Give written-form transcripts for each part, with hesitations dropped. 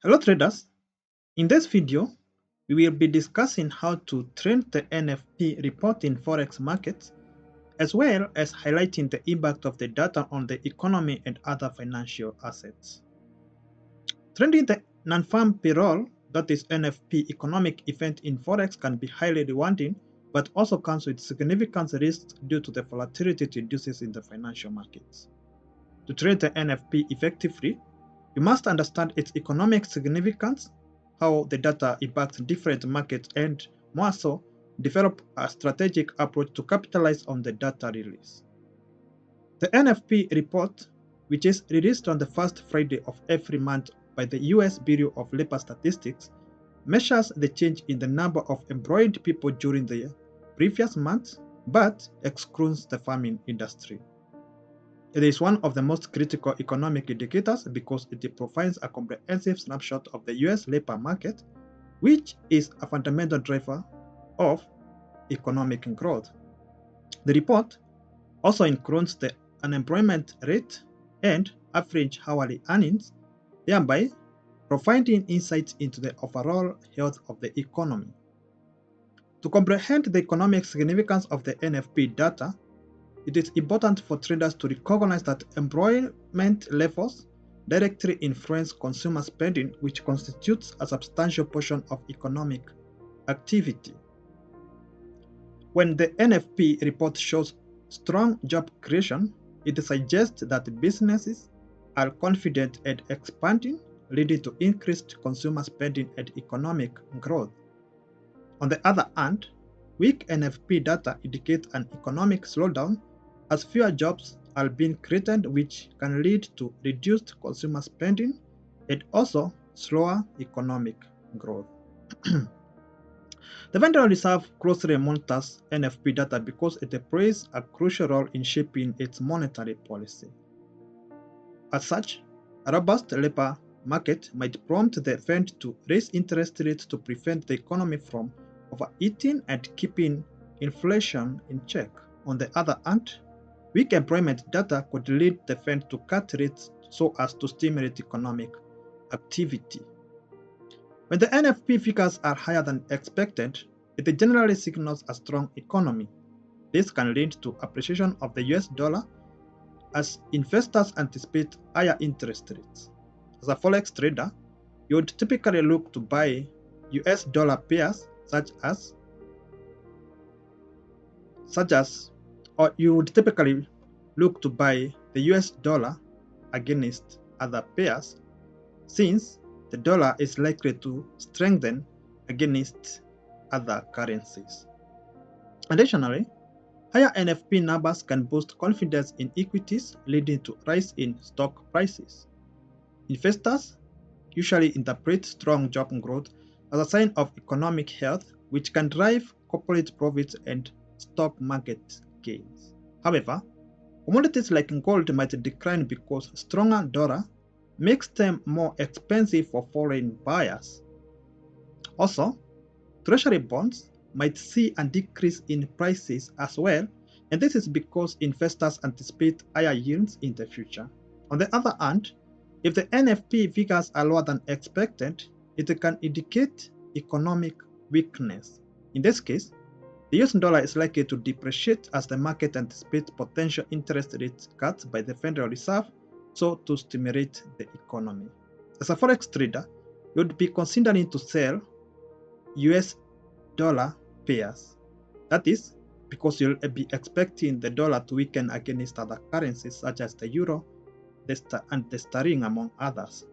Hello traders, in this video we will be discussing how to trend the NFP report in forex markets as well as highlighting the impact of the data on the economy and other financial assets. Trending the non-farm payroll, that is NFP economic event in forex can be highly rewarding but also comes with significant risks due to the volatility it induces in the financial markets. To trade the NFP effectively, you must understand its economic significance, how the data impacts different markets, and more so, develop a strategic approach to capitalize on the data release. The NFP report, which is released on the first Friday of every month by the US Bureau of Labor Statistics, measures the change in the number of employed people during the previous month, but excludes the farming industry. It is one of the most critical economic indicators because it provides a comprehensive snapshot of the US labor market, which is a fundamental driver of economic growth. The report also includes the unemployment rate and average hourly earnings, thereby providing insights into the overall health of the economy. To comprehend the economic significance of the NFP data, it is important for traders to recognize that employment levels directly influence consumer spending, which constitutes a substantial portion of economic activity. When the NFP report shows strong job creation, it suggests that businesses are confident and expanding, leading to increased consumer spending and economic growth. On the other hand, weak NFP data indicates an economic slowdown as fewer jobs are being created, which can lead to reduced consumer spending and also slower economic growth. The Federal Reserve closely monitors NFP data because it plays a crucial role in shaping its monetary policy. As such, a robust labor market might prompt the Fed to raise interest rates to prevent the economy from overheating and keeping inflation in check. On the other hand, weak employment data could lead the Fed to cut rates so as to stimulate economic activity. When the NFP figures are higher than expected, it generally signals a strong economy. This can lead to appreciation of the US dollar as investors anticipate higher interest rates. As a forex trader, you would typically look to buy US dollar pairs or you would typically look to buy the US dollar against other pairs since the dollar is likely to strengthen against other currencies. Additionally, higher NFP numbers can boost confidence in equities, leading to a rise in stock prices. Investors usually interpret strong job growth as a sign of economic health, which can drive corporate profits and stock market gains. However, commodities like gold might decline because stronger dollar makes them more expensive for foreign buyers. Also, treasury bonds might see a decrease in prices as well, and this is because investors anticipate higher yields in the future. On the other hand, if the NFP figures are lower than expected, it can indicate economic weakness. In this case, the US dollar is likely to depreciate as the market anticipates potential interest rate cuts by the Federal Reserve, so to stimulate the economy. As a forex trader, you would be considering to sell US dollar pairs. That is because you'll be expecting the dollar to weaken against other currencies such as the euro and the sterling, among others.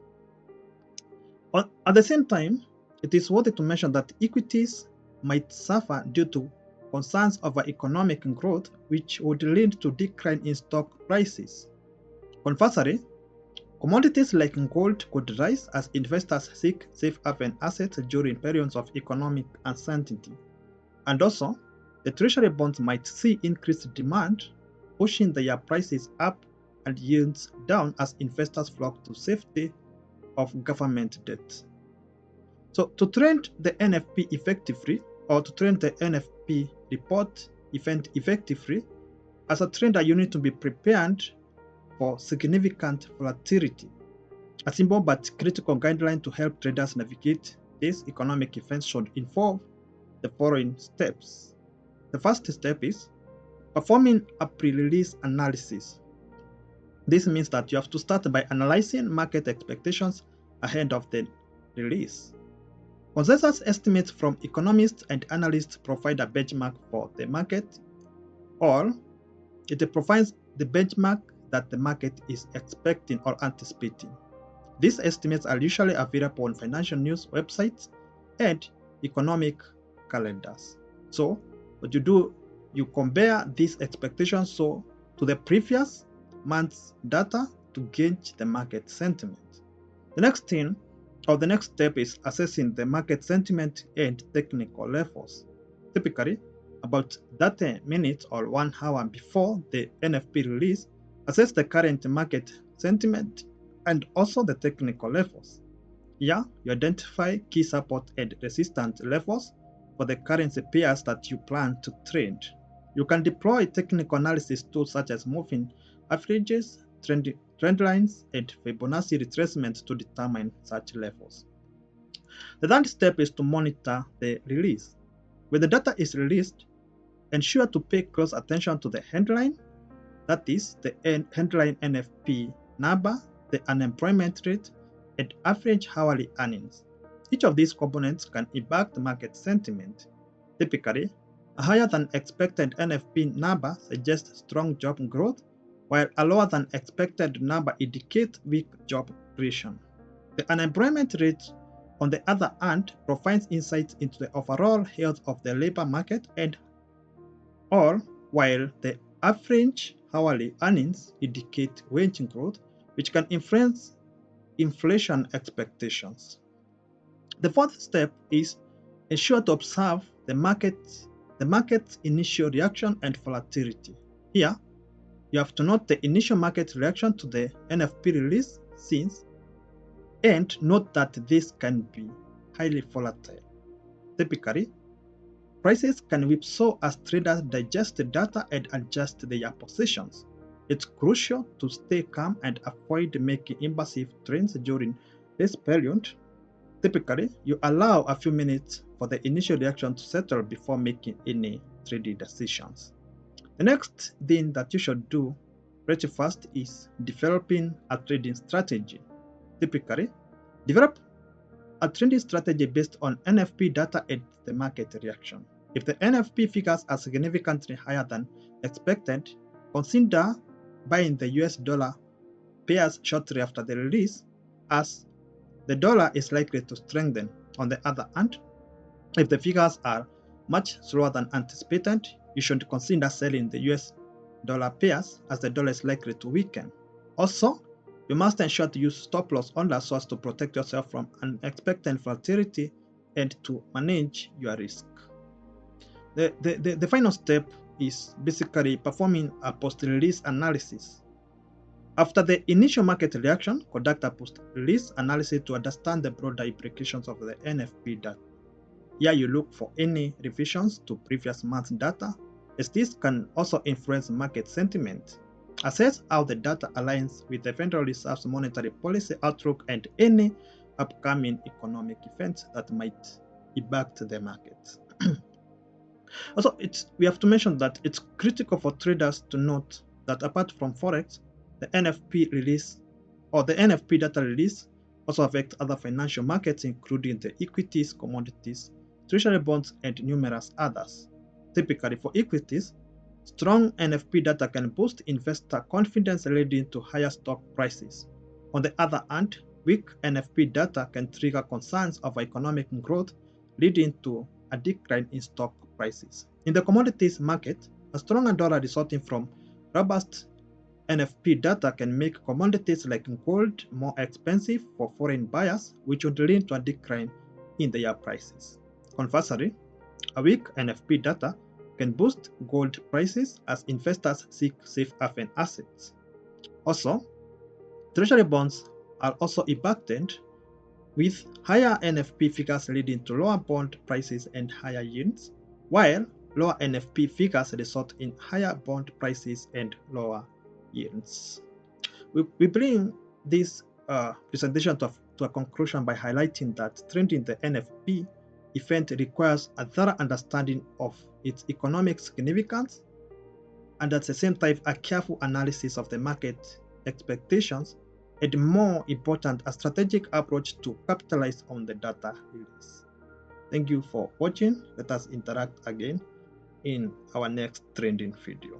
At the same time, it is worth to mention that equities might suffer due to concerns over economic growth, which would lead to decline in stock prices. Conversely, commodities like gold could rise as investors seek safe haven assets during periods of economic uncertainty. And also, the treasury bonds might see increased demand, pushing their prices up and yields down as investors flock to safety of government debt. So to trend the NFP effectively, or to trend the NFP report event effectively, as a trader you need to be prepared for significant volatility. A simple but critical guideline to help traders navigate these economic events should involve the following steps. The first step is performing a pre-release analysis. This means that you have to start by analyzing market expectations ahead of the release. Consensus estimates from economists and analysts provide a benchmark for the market, or it provides the benchmark that the market is expecting or anticipating. These estimates are usually available on financial news websites and economic calendars. So, what you do, you compare these expectations to the previous month's data to gauge the market sentiment. The next step is assessing the market sentiment and technical levels. Typically, about 30 minutes or 1 hour before the NFP release, assess the current market sentiment and also the technical levels. Here, you identify key support and resistance levels for the currency pairs that you plan to trade. You can deploy technical analysis tools such as moving averages, trend lines, and Fibonacci retracement to determine such levels. The third step is to monitor the release. When the data is released, ensure to pay close attention to the headline, that is, the headline NFP number, the unemployment rate, and average hourly earnings. Each of these components can impact market sentiment. Typically, a higher than expected NFP number suggests strong job growth, while a lower than expected number indicates weak job creation. The unemployment rate, on the other hand, provides insights into the overall health of the labor market while the average hourly earnings indicate wage growth, which can influence inflation expectations. The fourth step is ensure to observe the market's initial reaction and volatility. Here, you have to note the initial market reaction to the NFP release and note that this can be highly volatile. Typically, prices can whipsaw as traders digest the data and adjust their positions. It's crucial to stay calm and avoid making impulsive trades during this period. Typically, you allow a few minutes for the initial reaction to settle before making any trading decisions. The next thing that you should do pretty fast is developing a trading strategy. Typically, develop a trading strategy based on NFP data and the market reaction. If the NFP figures are significantly higher than expected, consider buying the US dollar pairs shortly after the release, as the dollar is likely to strengthen. On the other hand, if the figures are much slower than anticipated, you should consider selling the US dollar pairs, as the dollar is likely to weaken. Also, you must ensure to use stop loss orders so as to protect yourself from unexpected volatility and to manage your risk. The final step is basically performing a post-release analysis. After the initial market reaction, conduct a post-release analysis to understand the broader implications of the NFP data. Here you look for any revisions to previous month's data, as this can also influence market sentiment. Assess how the data aligns with the Federal Reserve's monetary policy outlook and any upcoming economic events that might impact the market. Also, we have to mention that it's critical for traders to note that apart from Forex, the NFP release or the NFP data release also affects other financial markets, including the equities, commodities, treasury bonds, and numerous others. Typically, for equities, strong NFP data can boost investor confidence, leading to higher stock prices. On the other hand, weak NFP data can trigger concerns of economic growth, leading to a decline in stock prices. In the commodities market, a stronger dollar resulting from robust NFP data can make commodities like gold more expensive for foreign buyers, which would lead to a decline in their prices. Conversely, a weak NFP data can boost gold prices as investors seek safe haven assets. Also, treasury bonds are also impacted, with higher NFP figures leading to lower bond prices and higher yields, while lower NFP figures result in higher bond prices and lower yields. We bring this presentation to a conclusion by highlighting that trending the NFP event requires a thorough understanding of its economic significance and at the same time a careful analysis of the market expectations and more important, a strategic approach to capitalize on the data release. Thank you for watching. Let us interact again in our next trending video.